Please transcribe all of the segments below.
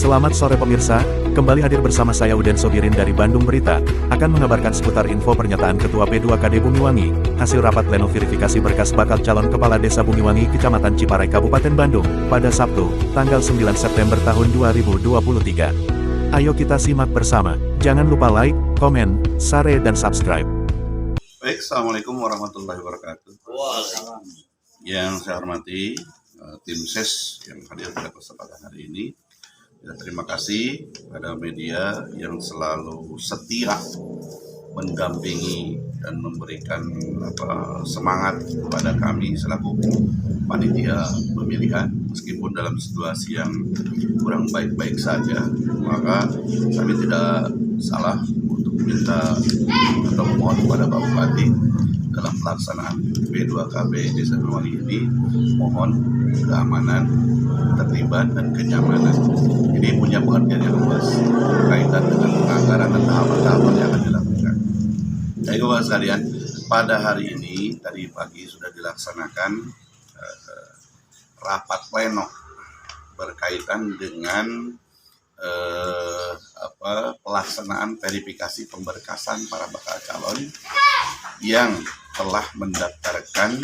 Selamat sore pemirsa, kembali hadir bersama saya Uden Sobirin dari Bandung Berita, akan mengabarkan seputar info pernyataan Ketua P2KD Bumiwangi, hasil rapat pleno verifikasi berkas bakal calon Kepala Desa Bumiwangi Kecamatan Ciparai Kabupaten Bandung, pada Sabtu, tanggal 9 September tahun 2023. Ayo kita simak bersama, jangan lupa like, komen, share dan subscribe. Baik, Assalamualaikum warahmatullahi wabarakatuh. Yang saya hormati tim SES yang hadir pada kesempatan hari ini. Ya, terima kasih pada media yang selalu setia mendampingi dan memberikan semangat kepada kami selaku panitia pemilihan, meskipun dalam situasi yang kurang baik-baik saja, maka kami tidak salah untuk minta atau mohon kepada Pak Bupati dalam pelaksanaan P2KB Desa Bumiwangi ini, mohon keamanan, ketertiban, dan kenyamanan. Ini punya pengertian yang luas berkaitan dengan penganggaran dan tahapan-tahapan yang akan dilakukan. Jadi Bapak sekalian, pada hari ini tadi pagi sudah dilaksanakan rapat pleno berkaitan dengan pelaksanaan verifikasi pemberkasan para bakal calon yang telah mendaftarkan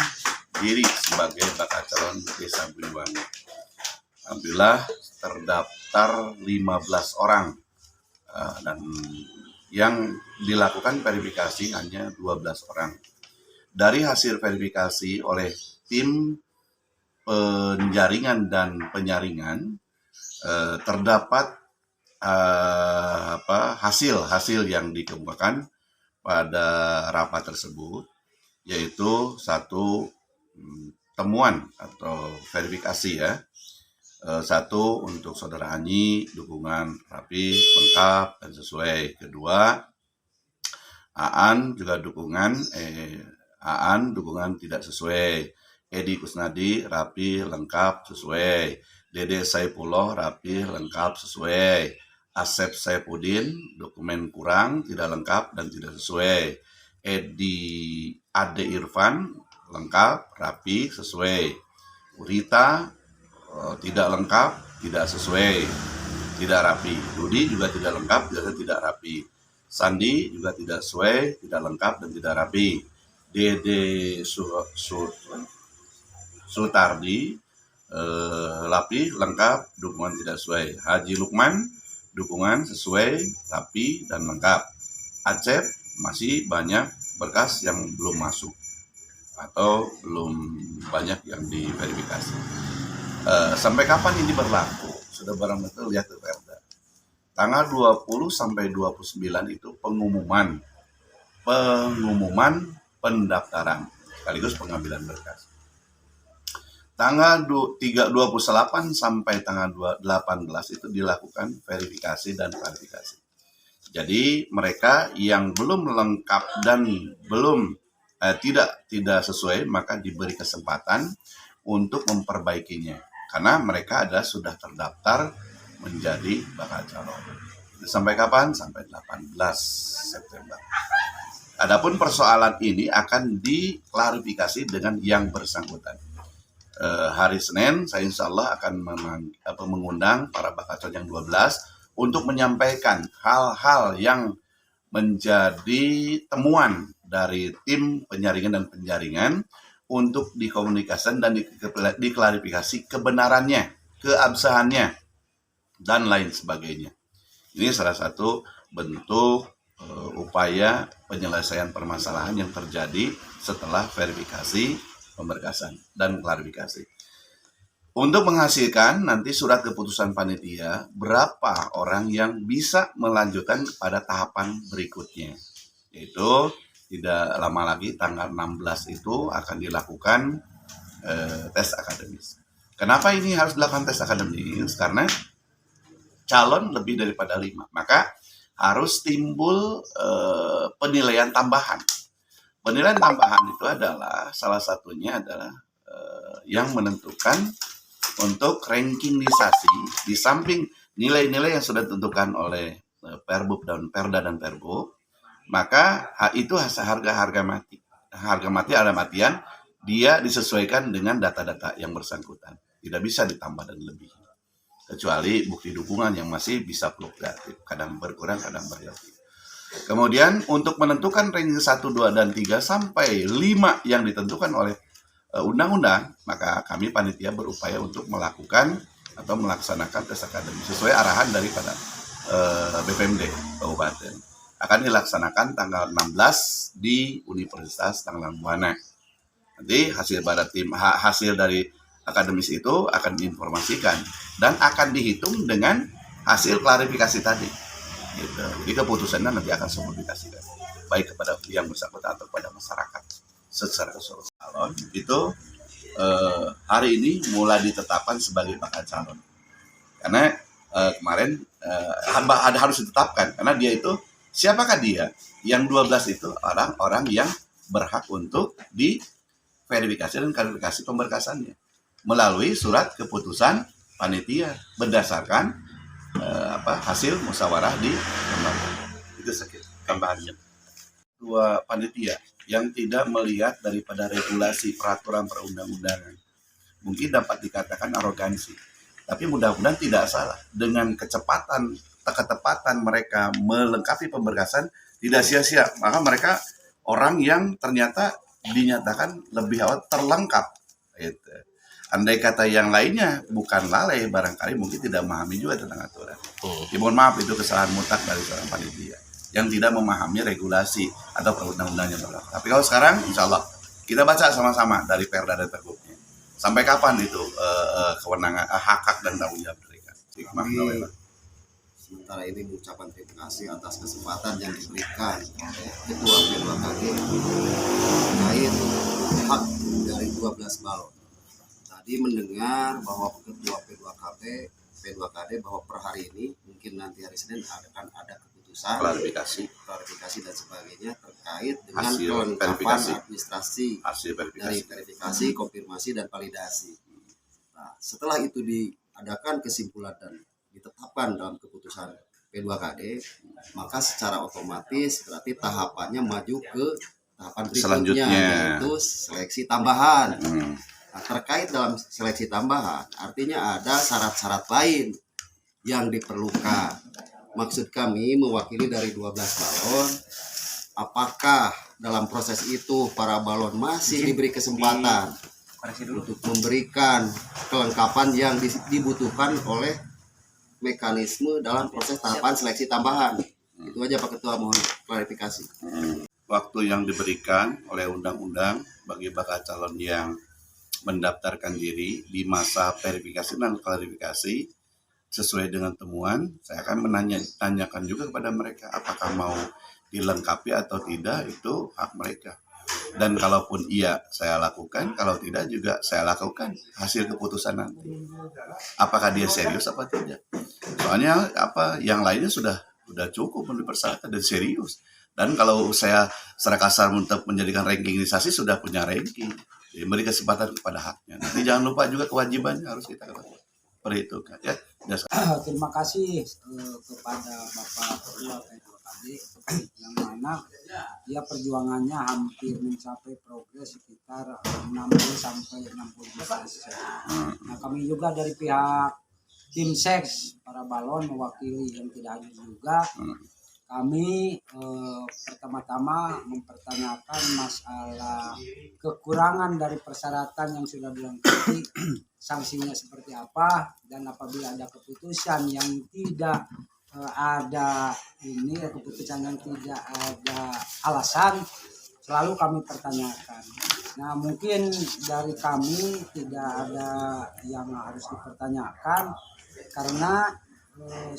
diri sebagai bakal calon Desa Bumiwangi. Alhamdulillah terdaftar 15 orang dan yang dilakukan verifikasi hanya 12 orang. Dari hasil verifikasi oleh tim penjaringan dan penyaringan terdapat hasil yang dikemukakan pada rapat tersebut, yaitu satu temuan atau verifikasi ya. Satu, untuk Saudara Hanyi dukungan rapi, lengkap, dan sesuai. Kedua, Aan juga dukungan tidak sesuai. Edi Kusnadi rapi, lengkap, sesuai. Dede Saipullah rapi, lengkap, sesuai. Asep Saipudin dokumen kurang, tidak lengkap, dan tidak sesuai. Ade Irfan lengkap, rapi, sesuai. Rita tidak lengkap, tidak sesuai, tidak rapi. Rudi juga tidak lengkap, tidak rapi. Sandi juga tidak sesuai, tidak lengkap, dan tidak rapi. Dede Sutardi rapi, lengkap, dukungan tidak sesuai. Haji Lukman dukungan sesuai, rapi, dan lengkap. Acep masih banyak berkas yang belum masuk atau belum banyak yang diverifikasi. Sampai kapan ini berlaku? Sudah barang betul lihat ke Perda. Tanggal 20 sampai 29 itu pengumuman pendaftaran sekaligus pengambilan berkas. Tanggal 28 sampai tanggal 18 itu dilakukan verifikasi dan klarifikasi. Jadi mereka yang belum lengkap dan belum tidak sesuai, maka diberi kesempatan untuk memperbaikinya. Karena mereka sudah terdaftar menjadi bakal calon. Sampai kapan? Sampai 18 September. Adapun persoalan ini akan diklarifikasi dengan yang bersangkutan. Hari Senin, saya insya Allah akan mengundang para bakal calon yang 12 untuk menyampaikan hal-hal yang menjadi temuan dari tim penyaringan dan penjaringan untuk dikomunikasikan dan diklarifikasi kebenarannya, keabsahannya, dan lain sebagainya. Ini salah satu bentuk upaya penyelesaian permasalahan yang terjadi setelah verifikasi, pemberkasan, dan klarifikasi. Untuk menghasilkan nanti surat keputusan panitia, berapa orang yang bisa melanjutkan pada tahapan berikutnya, yaitu tidak lama lagi tanggal 16 itu akan dilakukan tes akademis. Kenapa ini harus dilakukan tes akademis? Karena calon lebih daripada 5, maka harus timbul penilaian tambahan. Penilaian tambahan itu adalah salah satunya adalah yang menentukan untuk rankingisasi di samping nilai-nilai yang sudah ditentukan oleh Perbub dan Perda dan Perbub. Maka itu harga mati. Harga mati dalam artian dia disesuaikan dengan data-data yang bersangkutan. Tidak bisa ditambah dan lebih. kecuali bukti dukungan yang masih bisa fluktuatif, kadang berkurang, kadang berlebih. Kemudian untuk menentukan ranking 1, 2, dan 3 sampai 5 yang ditentukan oleh undang-undang, maka kami panitia berupaya untuk melakukan atau melaksanakan tes akademik sesuai arahan daripada BPMD Kabupaten. Akan dilaksanakan tanggal 16 di Universitas Tanggerang Buana. Nanti hasil dari akademis itu akan diinformasikan dan akan dihitung dengan hasil klarifikasi tadi. Gitu. Jadi keputusannya nanti akan semua dikasihkan, baik kepada yang bersangkutan atau kepada masyarakat secara keseluruhan. Itu hari ini mulai ditetapkan sebagai bakal calon. Karena kemarin harus ditetapkan karena dia itu siapakah dia? Yang 12 itu orang-orang yang berhak untuk diverifikasi dan klarifikasi pemberkasannya melalui surat keputusan panitia berdasarkan hasil musyawarah di lembaga. Itu tambahannya. Dua panitia yang tidak melihat daripada regulasi peraturan perundang-undangan mungkin dapat dikatakan arogansi, tapi mudah-mudahan tidak salah. Dengan ketepatan mereka melengkapi pemberkasan tidak sia-sia, maka mereka orang yang ternyata dinyatakan lebih awal terlengkap. Gitu. Andai kata yang lainnya bukan lalai, barangkali mungkin tidak memahami juga tentang aturan. Ya, mohon maaf, itu kesalahan mutlak dari seorang panitia yang tidak memahami regulasi atau perundang-undangan yang berlaku. Tapi kalau sekarang, insya Allah kita baca sama-sama dari Perda dan Pergubnya. Sampai kapan itu kewenangan, hak dan tanggung jawab mereka. Sementara ini mengucapkan terima kasih atas kesempatan yang diberikan oleh Ketua P2KD terkait hak dari 12 balon. Tadi mendengar bahwa Ketua P2KD bahwa per hari ini mungkin nanti hari Senin akan ada keputusan klarifikasi dan sebagainya terkait dengan kelengkapan administrasi dari verifikasi, konfirmasi dan validasi. Nah, setelah itu diadakan kesimpulan dan ditetapkan dalam keputusan P2KD, maka secara otomatis berarti tahapannya maju ke tahapan berikutnya, yaitu seleksi tambahan. Nah, terkait dalam seleksi tambahan, artinya ada syarat-syarat lain yang diperlukan. Maksud kami mewakili dari 12 balon, apakah dalam proses itu para balon masih diberi kesempatan untuk memberikan kelengkapan yang dibutuhkan oleh mekanisme dalam proses tahapan seleksi tambahan. Itu aja Pak Ketua, mohon klarifikasi. Waktu yang diberikan oleh undang-undang bagi bakal calon yang mendaftarkan diri di masa verifikasi dan klarifikasi sesuai dengan temuan, saya akan menanyakan juga kepada mereka apakah mau dilengkapi atau tidak, itu hak mereka. Dan kalaupun iya, saya lakukan, kalau tidak juga saya lakukan hasil keputusan nanti. Apakah dia serius apa tidak? Soalnya yang lainnya sudah cukup memenuhi persyaratan dan serius. Dan kalau saya secara kasar untuk menjadikan rankingisasi sudah punya ranking, jadi beri kesempatan kepada haknya. Nanti jangan lupa juga kewajibannya harus kita perhitungkan. Ya. Terima kasih kepada Bapak Ketua P2KD yang mana dia perjuangannya hampir mencapai progres sekitar 60-60%. Nah, kami juga dari pihak tim seks para balon mewakili yang tidak hadir juga. Kami pertama-tama mempertanyakan masalah kekurangan dari persyaratan yang sudah dilengkapi, sanksinya seperti apa, dan apabila ada keputusan yang tidak ada keputusan yang tidak ada alasan, selalu kami pertanyakan. Nah, mungkin dari kami tidak ada yang harus dipertanyakan karena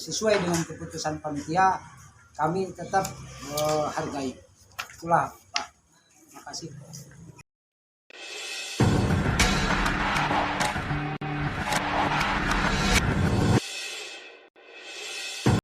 sesuai dengan keputusan panitia kami tetap hargai. Itulah Pak. Terima kasih.